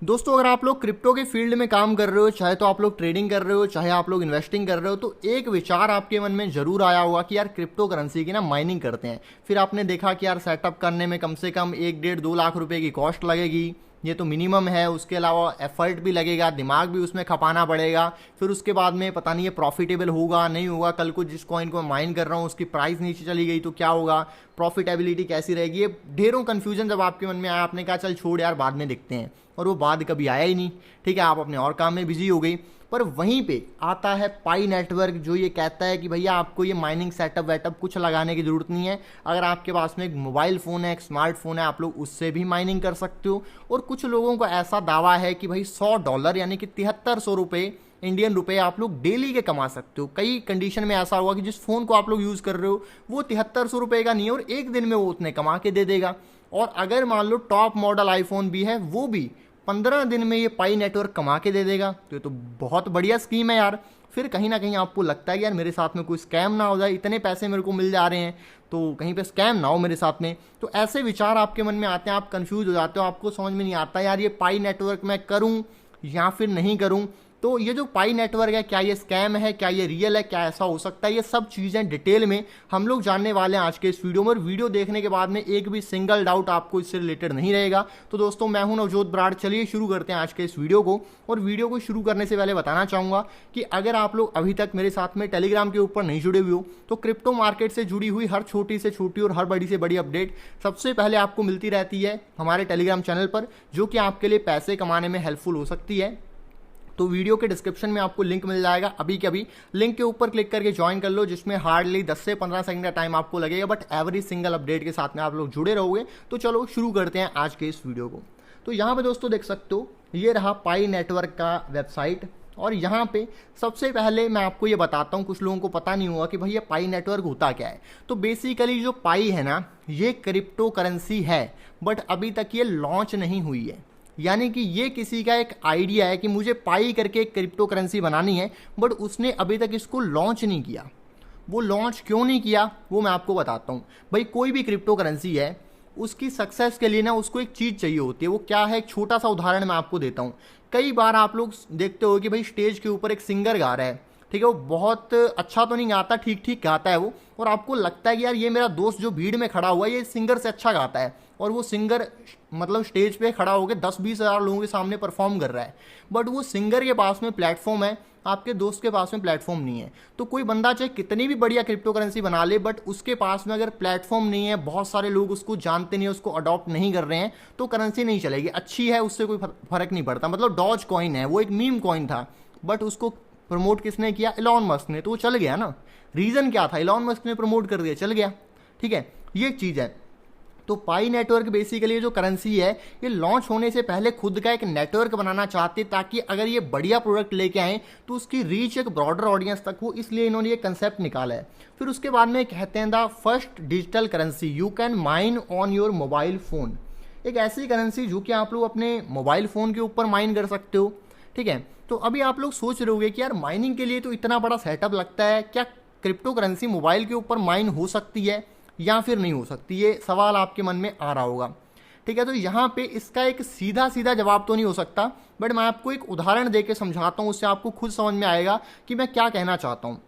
दोस्तों, अगर आप लोग क्रिप्टो के फील्ड में काम कर रहे हो, चाहे तो आप लोग ट्रेडिंग कर रहे हो, चाहे आप लोग इन्वेस्टिंग कर रहे हो, तो एक विचार आपके मन में जरूर आया होगा कि यार क्रिप्टो करेंसी की ना माइनिंग करते हैं। फिर आपने देखा कि यार सेटअप करने में कम से कम 1 डेढ़ 2 लाख रुपए की कॉस्ट लगेगी, ये तो मिनिमम है। उसके अलावा एफर्ट भी लगेगा, दिमाग भी उसमें खपाना पड़ेगा। फिर उसके बाद में पता नहीं ये प्रॉफिटेबल होगा नहीं होगा, कल को जिस कॉइन को मैं माइन कर रहा हूँ उसकी प्राइस नीचे चली गई तो क्या होगा, प्रॉफिटेबिलिटी कैसी रहेगी, ये ढेरों कन्फ्यूजन जब आपके मन में आया, आपने कहा चल छोड़ यार बाद में देखते हैं, और वो बाद कभी आया ही नहीं। ठीक है, आप अपने और काम में बिजी हो गई। पर वहीं पे आता है पाई नेटवर्क, जो ये कहता है कि भैया आपको ये माइनिंग सेटअप वेटअप कुछ लगाने की जरूरत नहीं है। अगर आपके पास में एक मोबाइल फ़ोन है, एक स्मार्टफोन है, आप लोग उससे भी माइनिंग कर सकते हो। और कुछ लोगों का ऐसा दावा है कि भाई $100 यानी कि 7300 रुपये इंडियन रुपए आप लोग डेली के कमा सकते हो। कई कंडीशन में ऐसा होगा कि जिस फ़ोन को आप लोग यूज़ कर रहे हो वो 7300 रुपये का नहीं है और एक दिन में वो उतने कमा के दे देगा। और अगर मान लो टॉप मॉडल आईफोन भी है, वो भी 15 दिन में ये पाई नेटवर्क कमा के दे देगा। तो ये तो बहुत बढ़िया स्कीम है यार। फिर कहीं ना कहीं आपको लगता है कि यार मेरे साथ में कोई स्कैम ना हो जाए, इतने पैसे मेरे को मिल जा रहे हैं तो कहीं पे स्कैम ना हो मेरे साथ में। तो ऐसे विचार आपके मन में आते हैं, आप कंफ्यूज हो जाते हो, आपको समझ में नहीं आता यार ये पाई नेटवर्क मैं करूं या फिर नहीं करूं। तो ये जो पाई नेटवर्क है, क्या ये स्कैम है, क्या ये रियल है, क्या ऐसा हो सकता है, ये सब चीज़ें डिटेल में हम लोग जानने वाले हैं आज के इस वीडियो में। और वीडियो देखने के बाद में एक भी सिंगल डाउट आपको इससे रिलेटेड नहीं रहेगा। तो दोस्तों, मैं हूं नवजोत बराड़, चलिए शुरू करते हैं आज के इस वीडियो को। और वीडियो को शुरू करने से पहले बताना चाहूँगा कि अगर आप लोग अभी तक मेरे साथ में टेलीग्राम के ऊपर नहीं जुड़े हुए हो तो क्रिप्टो मार्केट से जुड़ी हुई हर छोटी से छोटी और हर बड़ी से बड़ी अपडेट सबसे पहले आपको मिलती रहती है हमारे टेलीग्राम चैनल पर, जो कि आपके लिए पैसे कमाने में हेल्पफुल हो सकती है। तो वीडियो के डिस्क्रिप्शन में आपको लिंक मिल जाएगा, अभी के अभी लिंक के ऊपर क्लिक करके ज्वाइन कर लो, जिसमें हार्डली 10 से 15 सेकंड का टाइम आपको लगेगा, बट एवरी सिंगल अपडेट के साथ में आप लोग जुड़े रहोगे। तो चलो शुरू करते हैं आज के इस वीडियो को। तो यहाँ पे दोस्तों देख सकते हो, ये रहा पाई नेटवर्क का वेबसाइट। और यहाँ पे सबसे पहले मैं आपको ये बताता हूँ, कुछ लोगों को पता नहीं हुआ कि भाई ये पाई नेटवर्क होता क्या है। तो बेसिकली जो पाई है ना, ये क्रिप्टो करेंसी है, बट अभी तक ये लॉन्च नहीं हुई है। यानी कि ये किसी का एक आइडिया है कि मुझे पाई करके एक क्रिप्टो करेंसी बनानी है, बट उसने अभी तक इसको लॉन्च नहीं किया। वो लॉन्च क्यों नहीं किया वो मैं आपको बताता हूँ। भाई कोई भी क्रिप्टो करेंसी है, उसकी सक्सेस के लिए ना उसको एक चीज़ चाहिए होती है। वो क्या है, एक छोटा सा उदाहरण मैं आपको देता हूँ। कई बार आप लोग देखते हो कि भाई स्टेज के ऊपर एक सिंगर गा रहा है, ठीक है, वो बहुत अच्छा तो नहीं गाता, ठीक ठीक गाता है वो, और आपको लगता है कि यार ये मेरा दोस्त जो भीड़ में खड़ा हुआ है ये सिंगर से अच्छा गाता है, और वो सिंगर मतलब स्टेज पे खड़ा होकर 10-20 हज़ार लोगों के सामने परफॉर्म कर रहा है। बट वो सिंगर के पास में प्लेटफॉर्म है, आपके दोस्त के पास में प्लेटफॉर्म नहीं है। तो कोई बंदा चाहे कितनी भी बढ़िया क्रिप्टो करेंसी बना ले, बट उसके पास में अगर प्लेटफॉर्म नहीं है, बहुत सारे लोग उसको जानते नहीं है, उसको अडॉप्ट नहीं कर रहे हैं, तो करेंसी नहीं चलेगी। अच्छी है उससे कोई फर्क नहीं पड़ता। मतलब डॉज कॉइन है, वो एक मीम कॉइन था, बट उसको प्रमोट किसने किया, इलॉन मस्क ने, तो वो चल गया ना। रीजन क्या था, इलॉन मस्क ने प्रमोट कर दिया, चल गया। ठीक है, ये एक चीज है। तो पाई नेटवर्क बेसिकली जो करेंसी है, ये लॉन्च होने से पहले खुद का एक नेटवर्क बनाना चाहते, ताकि अगर ये बढ़िया प्रोडक्ट लेके आए तो उसकी रीच एक ब्रॉडर ऑडियंस तक हो, इसलिए इन्होंने ये कंसेप्ट निकाला है। फिर उसके बाद में कहते हैं the first digital currency you can mine on your mobile phone. एक ऐसी करेंसी जो कि आप लोग अपने मोबाइल फोन के ऊपर माइन कर सकते हो। ठीक है, तो अभी आप लोग सोच रहे होंगे कि यार माइनिंग के लिए तो इतना बड़ा सेटअप लगता है, क्या क्रिप्टो करेंसी मोबाइल के ऊपर माइन हो सकती है या फिर नहीं हो सकती, ये सवाल आपके मन में आ रहा होगा। ठीक है, तो यहाँ पे इसका एक सीधा सीधा जवाब तो नहीं हो सकता, बट मैं आपको एक उदाहरण देके समझाता हूँ, उससे आपको खुद समझ में आएगा कि मैं क्या कहना चाहता हूँ।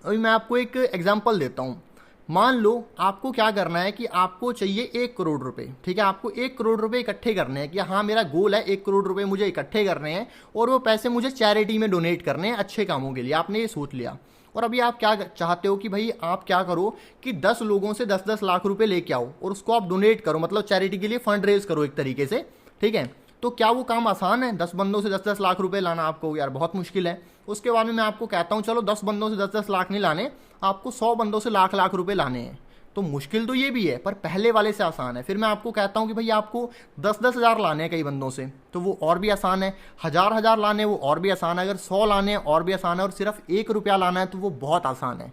अभी मैं आपको एक एग्जाम्पल देता हूँ। मान लो आपको क्या करना है कि आपको चाहिए 1 करोड़ रुपए। ठीक है, आपको 1 करोड़ रुपए इकट्ठे करने हैं कि हाँ मेरा गोल है 1 करोड़ रुपए मुझे इकट्ठे करने हैं, और वो पैसे मुझे चैरिटी में डोनेट करने हैं, अच्छे कामों के लिए। आपने ये सोच लिया, और अभी आप क्या चाहते हो कि भाई आप क्या करो कि 10 लोगों से 10-10 लाख रुपए लेके आओ और उसको आप डोनेट करो, मतलब चैरिटी के लिए फंड रेज करो एक तरीके से। ठीक है, तो क्या वो काम आसान है? 10 बंदों से 10-10 लाख रुपए लाना आपको यार बहुत मुश्किल है। उसके बाद में मैं आपको कहता हूँ चलो 10 बंदों से 10-10 लाख नहीं लाने, आपको 100 बंदों से लाख लाख रुपए लाने हैं। तो मुश्किल तो ये भी है, पर पहले वाले से आसान है। फिर मैं आपको कहता हूँ कि भाई आपको 10-10 हज़ार लाने हैं कई बंदों से, तो वो और भी आसान है। 1000-1000 लाने वो और भी आसान है। अगर 100 लाने हैं और भी आसान है। और सिर्फ 1 रुपया लाना है तो वो बहुत आसान है।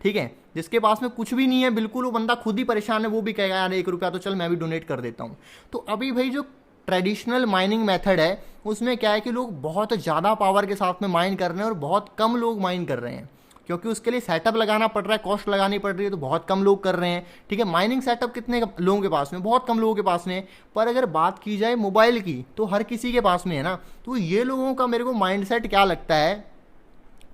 ठीक है, जिसके पास में कुछ भी नहीं है, बिल्कुल वो बंदा खुद ही परेशान है, वो भी कहेगा यार 1 रुपया तो चल मैं भी डोनेट कर देता हूँ। तो अभी भाई जो ट्रेडिशनल माइनिंग मेथड है उसमें क्या है कि लोग बहुत ज़्यादा पावर के साथ में माइन कर रहे हैं और बहुत कम लोग माइन कर रहे हैं। क्योंकि उसके लिए सेटअप लगाना पड़ रहा है, कॉस्ट लगानी पड़ रही है, तो बहुत कम लोग कर रहे हैं। ठीक है, माइनिंग सेटअप कितने लोगों के पास में, बहुत कम लोगों के पास में है। पर अगर बात की जाए मोबाइल की तो हर किसी के पास में है ना। तो ये लोगों का मेरे को माइंडसेट क्या लगता है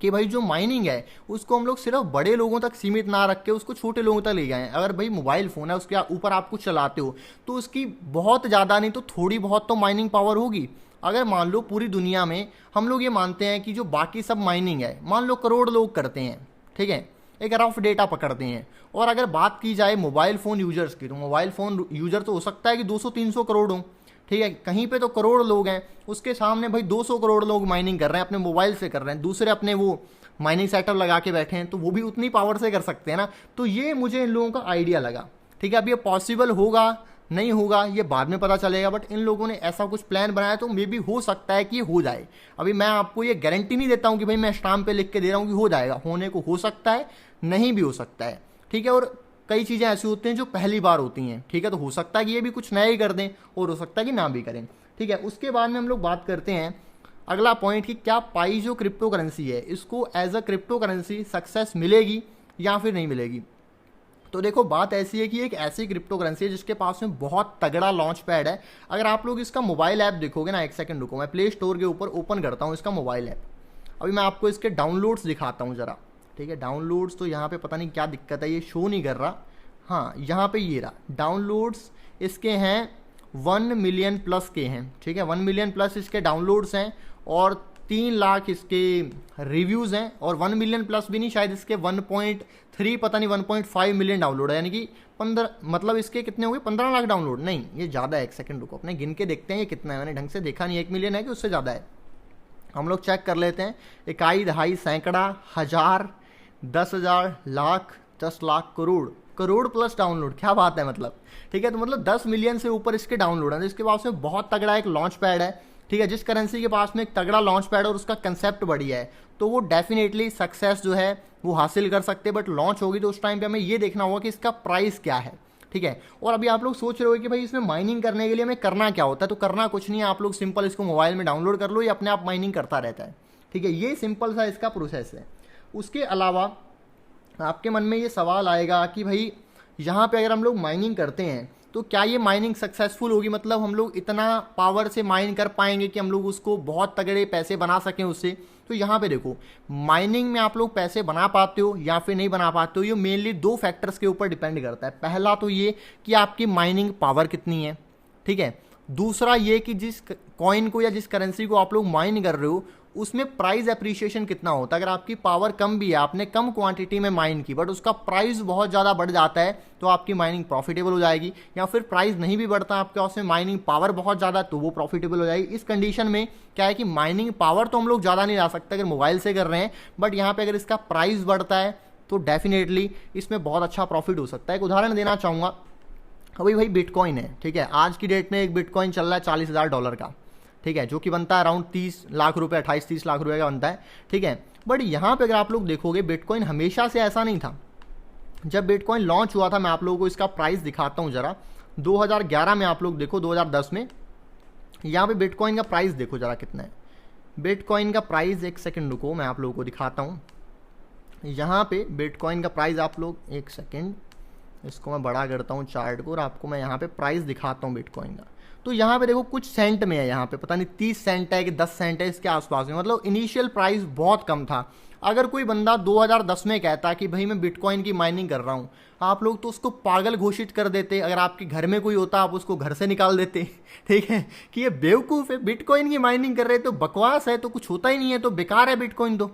कि भाई जो माइनिंग है उसको हम लोग सिर्फ बड़े लोगों तक सीमित ना रख के उसको छोटे लोगों तक ले जाएं। अगर भाई मोबाइल फ़ोन है उसके ऊपर आप कुछ चलाते हो तो उसकी बहुत ज़्यादा नहीं तो थोड़ी बहुत तो माइनिंग पावर होगी। अगर मान लो पूरी दुनिया में हम लोग ये मानते हैं कि जो बाकी सब माइनिंग है मान लो करोड़ लोग करते हैं, ठीक है, एक रफ डेटा पकड़ते हैं। और अगर बात की जाए मोबाइल फ़ोन यूजर्स की तो मोबाइल फ़ोन यूजर तो हो सकता है कि 200-300 करोड़ हों, ठीक है, कहीं पे तो करोड़ लोग हैं, उसके सामने भाई 200 करोड़ लोग माइनिंग कर रहे हैं, अपने मोबाइल से कर रहे हैं, दूसरे अपने वो माइनिंग सेटअप लगा के बैठे हैं, तो वो भी उतनी पावर से कर सकते हैं ना। तो ये मुझे इन लोगों का आइडिया लगा। ठीक है, अब ये पॉसिबल होगा नहीं होगा ये बाद में पता चलेगा, बट इन लोगों ने ऐसा कुछ प्लान बनाया तो मे भी हो सकता है कि ये हो जाए। अभी मैं आपको ये गारंटी नहीं देता हूँ कि भाई मैं स्टाम्प पे लिख के दे रहा हूँ कि हो जाएगा, होने को हो सकता है, नहीं भी हो सकता है। ठीक है, और कई चीज़ें ऐसी होती हैं जो पहली बार होती हैं। ठीक है, तो हो सकता है कि ये भी कुछ नया ही कर दें और हो सकता है कि ना भी करें। ठीक है, उसके बाद में हम लोग बात करते हैं अगला पॉइंट कि क्या पाई जो क्रिप्टो करेंसी है इसको as a cryptocurrency success मिलेगी या फिर नहीं मिलेगी। तो देखो बात ऐसी है कि एक ऐसी क्रिप्टो करेंसी है जिसके पास में बहुत तगड़ा लॉन्च पैड है। अगर आप लोग इसका मोबाइल ऐप देखोगे ना, एक सेकंड रुको, मैं प्ले स्टोर के ऊपर ओपन करता हूँ इसका मोबाइल ऐप। अभी मैं आपको इसके डाउनलोड्स दिखाता हूँ ज़रा। ठीक है, डाउनलोड्स तो यहाँ पे पता नहीं क्या दिक्कत है, ये शो नहीं कर रहा। हाँ, यहाँ पे ये रहा, डाउनलोड्स इसके हैं 1 मिलियन प्लस के हैं। ठीक है, 1 मिलियन प्लस इसके डाउनलोड्स हैं और 3 लाख इसके रिव्यूज़ हैं। और 1 मिलियन प्लस भी नहीं, शायद इसके 1.3 पता नहीं 1.5 मिलियन डाउनलोड है, यानी कि 15 मतलब इसके कितने हो गए 15 लाख डाउनलोड। नहीं, ये ज़्यादा है, एक सेकंड रुको, अपने गिन के देखते हैं ये कितना है, मैंने ढंग से देखा नहीं, 1 मिलियन है कि उससे ज़्यादा है। हम लोग चेक कर लेते हैं, इकाई दहाई सैकड़ा हज़ार 10,000 लाख 10 लाख करोड़, करोड़ प्लस डाउनलोड, क्या बात है मतलब। ठीक है, तो मतलब 10 मिलियन से ऊपर इसके डाउनलोड हैं। इसके पास में बहुत तगड़ा एक लॉन्च पैड है। ठीक है, जिस करेंसी के पास में एक तगड़ा लॉन्च पैड और उसका कंसेप्ट बढ़िया है तो वो डेफिनेटली सक्सेस जो है वो हासिल कर सकते हैं। बट लॉन्च होगी तो उस टाइम पे हमें ये देखना होगा कि इसका प्राइस क्या है। ठीक है, और अभी आप लोग सोच रहे हो कि भाई इसमें माइनिंग करने के लिए हमें करना क्या होता है, तो करना कुछ नहीं है, आप लोग सिंपल इसको मोबाइल में डाउनलोड कर लो, ये अपने आप माइनिंग करता रहता है। ठीक है, ये सिंपल सा इसका प्रोसेस है। उसके अलावा आपके मन में ये सवाल आएगा कि भाई यहाँ पे अगर हम लोग माइनिंग करते हैं तो क्या ये माइनिंग सक्सेसफुल होगी, मतलब हम लोग इतना पावर से माइन कर पाएंगे कि हम लोग उसको बहुत तगड़े पैसे बना सकें उससे। तो यहाँ पे देखो, माइनिंग में आप लोग पैसे बना पाते हो या फिर नहीं बना पाते हो, ये मेनली 2 फैक्टर्स के ऊपर डिपेंड करता है। पहला तो ये कि आपकी माइनिंग पावर कितनी है, ठीक है। दूसरा ये कि जिस कॉइन को या जिस करेंसी को आप लोग माइन कर रहे हो उसमें प्राइस एप्रिसिएशन कितना होता है। अगर आपकी पावर कम भी है, आपने कम क्वांटिटी में माइन की बट उसका प्राइस बहुत ज़्यादा बढ़ जाता है तो आपकी माइनिंग प्रॉफिटेबल हो जाएगी, या फिर प्राइस नहीं भी बढ़ता आपके पास में माइनिंग पावर बहुत ज़्यादा तो वो प्रॉफिटेबल हो जाएगी। इस कंडीशन में क्या है कि माइनिंग पावर तो हम लोग ज़्यादा नहीं ला सकते अगर मोबाइल से कर रहे हैं, बट यहाँ पर अगर इसका प्राइस बढ़ता है तो डेफिनेटली इसमें बहुत अच्छा प्रॉफिट हो सकता है। एक उदाहरण देना चाहूँगा, अभी भाई बिटकॉइन है, ठीक है, आज की डेट में एक बिटकॉइन चल रहा है $40,000 का, ठीक है, जो कि बनता है अराउंड 30 लाख रुपए, 28-30 लाख रुपए का बनता है। ठीक है, बट यहाँ पे अगर आप लोग देखोगे बिटकॉइन हमेशा से ऐसा नहीं था। जब बिटकॉइन लॉन्च हुआ था, मैं आप लोगों को इसका प्राइस दिखाता हूँ ज़रा, 2011 में आप लोग देखो, 2010 में यहाँ पे बिटकॉइन का प्राइस देखो ज़रा कितना है। बिटकॉइन का प्राइस, एक सेकेंड रुको मैं आप लोगों को दिखाता हूँ। यहाँ पे बिटकॉइन का प्राइस आप लोग, एक सेकेंड इसको मैं बड़ा करता हूँ चार्ट को और आपको मैं यहाँ पे प्राइस दिखाता हूँ बिटकॉइन का। तो यहाँ पे देखो कुछ सेंट में है, यहाँ पे पता नहीं 30 सेंट है कि 10 सेंट है, इसके आसपास में, मतलब इनिशियल प्राइस बहुत कम था। अगर कोई बंदा 2010 में कहता कि भाई मैं बिटकॉइन की माइनिंग कर रहा हूँ, आप लोग तो उसको पागल घोषित कर देते। अगर आपके घर में कोई होता आप उसको घर से निकाल देते। ठीक है, कि ये बेवकूफ़ है, बिटकॉइन की माइनिंग कर रहे तो बकवास है, तो कुछ होता ही नहीं है, तो बेकार है बिटकॉइन, तो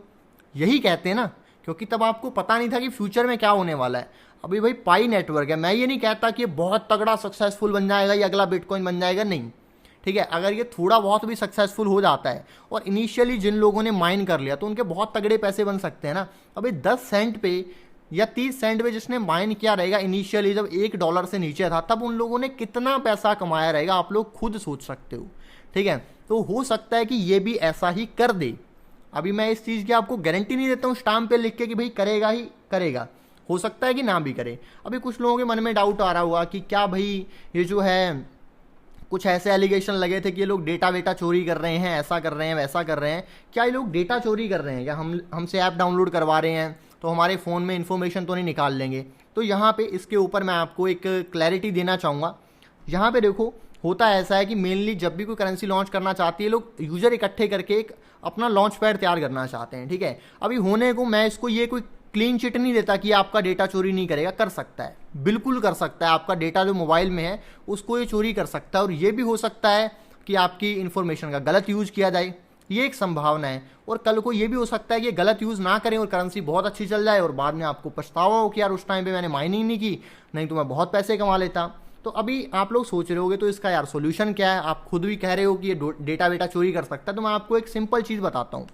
यही कहते हैं ना, क्योंकि तब आपको पता नहीं था कि फ्यूचर में क्या होने वाला है। अभी भाई पाई नेटवर्क है, मैं ये नहीं कहता कि ये बहुत तगड़ा सक्सेसफुल बन जाएगा, ये अगला बिटकॉइन बन जाएगा, नहीं। ठीक है, अगर ये थोड़ा बहुत भी सक्सेसफुल हो जाता है और इनिशियली जिन लोगों ने माइन कर लिया तो उनके बहुत तगड़े पैसे बन सकते हैं ना। अभी 10 सेंट पे या 30 सेंट पे जिसने माइन किया रहेगा इनिशियली, जब $1 से नीचे था, तब उन लोगों ने कितना पैसा कमाया रहेगा आप लोग खुद सोच सकते हो। ठीक है, तो हो सकता है कि ये भी ऐसा ही कर दे। अभी मैं इस चीज़ की आपको गारंटी नहीं देता हूँ स्टाम्प पे लिख के कि भाई करेगा ही करेगा, हो सकता है कि ना भी करे। अभी कुछ लोगों के मन में डाउट आ रहा हुआ कि क्या भाई ये जो है कुछ ऐसे एलिगेशन लगे थे कि ये लोग डेटा वेटा चोरी कर रहे हैं, ऐसा कर रहे हैं, वैसा कर रहे हैं, क्या ये लोग डेटा चोरी कर रहे हैं, क्या हमसे ऐप डाउनलोड करवा रहे हैं, तो हमारे फ़ोन में इन्फॉर्मेशन तो नहीं निकाल लेंगे। तो यहाँ पे इसके ऊपर मैं आपको एक क्लैरिटी देना चाहूँगा। यहाँ पे देखो होता ऐसा है कि मेनली जब भी कोई करेंसी लॉन्च करना चाहती है, लोग यूज़र इकट्ठे करके एक अपना लॉन्च पैड तैयार करना चाहते हैं, ठीक है। अभी होने को मैं इसको ये कोई क्लीन चिट नहीं देता कि आपका डेटा चोरी नहीं करेगा, कर सकता है, बिल्कुल कर सकता है। आपका डेटा जो मोबाइल में है उसको ये चोरी कर सकता है, और ये भी हो सकता है कि आपकी इन्फॉर्मेशन का गलत यूज़ किया जाए, ये एक संभावना है। और कल को ये भी हो सकता है कि गलत यूज़ ना करें और करेंसी बहुत अच्छी चल जाए और बाद में आपको पछतावा हो कि यार उस टाइम पे मैंने माइनिंग नहीं की, नहीं तो मैं बहुत पैसे कमा लेता। तो अभी आप लोग सोच रहे होगे तो इसका यार सोल्यूशन क्या है, आप खुद भी कह रहे हो कि ये डेटा वेटा चोरी कर सकता है। तो मैं आपको एक सिंपल चीज़ बताता हूँ।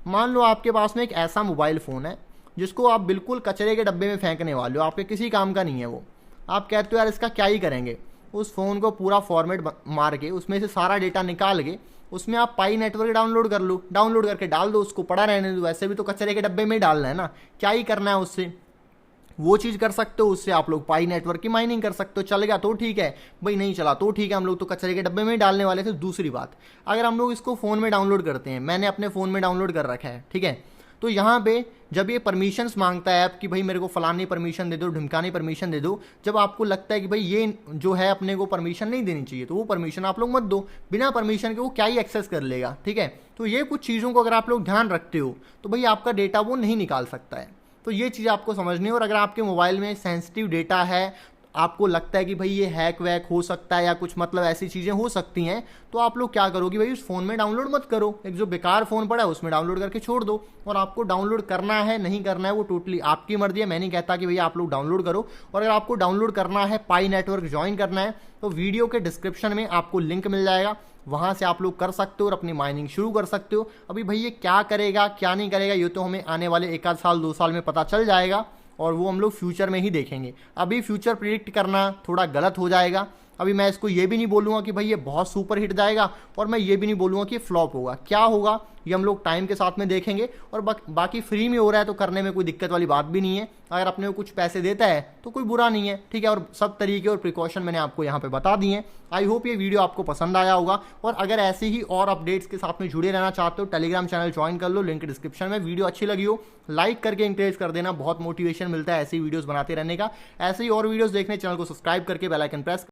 मान लो आपके पास में एक ऐसा मोबाइल फ़ोन है जिसको आप बिल्कुल कचरे के डब्बे में फेंकने वाले हो, आपके किसी काम का नहीं है वो। आप कहते हो यार इसका क्या ही करेंगे। उस फ़ोन को पूरा फॉर्मेट मार के उसमें से सारा डेटा निकाल के उसमें आप पाई नेटवर्क डाउनलोड कर लो, डाउनलोड करके डाल दो, उसको पड़ा रहने दो, वैसे भी तो कचरे के डब्बे में ही डालना है ना, क्या ही करना है उससे। वो चीज़ कर सकते हो, उससे आप लोग पाई नेटवर्क की माइनिंग कर सकते हो। चल गया तो ठीक है भाई, नहीं चला तो ठीक है, हम लोग तो कचरे के डब्बे में ही डालने वाले थे। दूसरी बात, अगर हम लोग इसको फ़ोन में डाउनलोड करते हैं, मैंने अपने फ़ोन में डाउनलोड कर रखा है, ठीक है, तो यहाँ पे जब ये परमिशंस मांगता है ऐप कि भाई मेरे को फलानी परमिशन दे दो, ढिमकानी परमिशन दे दो, जब आपको लगता है कि भाई ये जो है अपने को परमिशन नहीं देनी चाहिए, तो वो परमिशन आप लोग मत दो। बिना परमिशन के वो क्या ही एक्सेस कर लेगा, ठीक है। तो ये कुछ चीज़ों को अगर आप लोग ध्यान रखते हो तो भाई आपका डेटा वो नहीं निकाल सकता है। तो ये चीज़ आपको समझनी है। और अगर आपके मोबाइल में सेंसिटिव डेटा है, आपको लगता है कि भाई ये हैक वैक हो सकता है या कुछ मतलब ऐसी चीज़ें हो सकती हैं, तो आप लोग क्या करोगे भाई, उस फ़ोन में डाउनलोड मत करो। एक जो बेकार फ़ोन पड़ा है उसमें डाउनलोड करके छोड़ दो। और आपको डाउनलोड करना है नहीं करना है वो टोटली आपकी मर्जी है। मैं नहीं कहता कि भैया आप लोग डाउनलोड करो। और अगर आपको डाउनलोड करना है, पाई नेटवर्क ज्वाइन करना है, तो वीडियो के डिस्क्रिप्शन में आपको लिंक मिल जाएगा, वहाँ से आप लोग कर सकते हो और अपनी माइनिंग शुरू कर सकते हो। अभी भाई ये क्या करेगा क्या नहीं करेगा ये तो हमें आने वाले 1 आध साल 2 साल में पता चल जाएगा, और वो हम लोग फ्यूचर में ही देखेंगे। अभी फ्यूचर प्रिडिक्ट करना थोड़ा गलत हो जाएगा। अभी मैं इसको ये भी नहीं बोलूँगा कि भाई ये बहुत सुपर हिट जाएगा, और मैं ये भी नहीं बोलूँगा कि फ्लॉप होगा। क्या होगा ये हम लोग टाइम के साथ में देखेंगे। और बाकी फ्री में हो रहा है तो करने में कोई दिक्कत वाली बात भी नहीं है। अगर अपने को कुछ पैसे देता है तो कोई बुरा नहीं है, ठीक है। और सब तरीके और प्रिकॉशन मैंने आपको यहाँ पे बता दिए हैं। आई होप ये वीडियो आपको पसंद आया होगा। और अगर ऐसे ही और अपडेट्स के साथ में जुड़े रहना चाहते हो, टेलीग्राम चैनल ज्वाइन कर लो, लिंक डिस्क्रिप्शन में। वीडियो अच्छी लगी हो लाइक करके इंकरेज कर देना, बहुत मोटिवेशन मिलता है ऐसी वीडियोस बनाते रहने का। ऐसे ही और वीडियोस देखने चैनल को सब्सक्राइब करके बेल आइकन प्रेस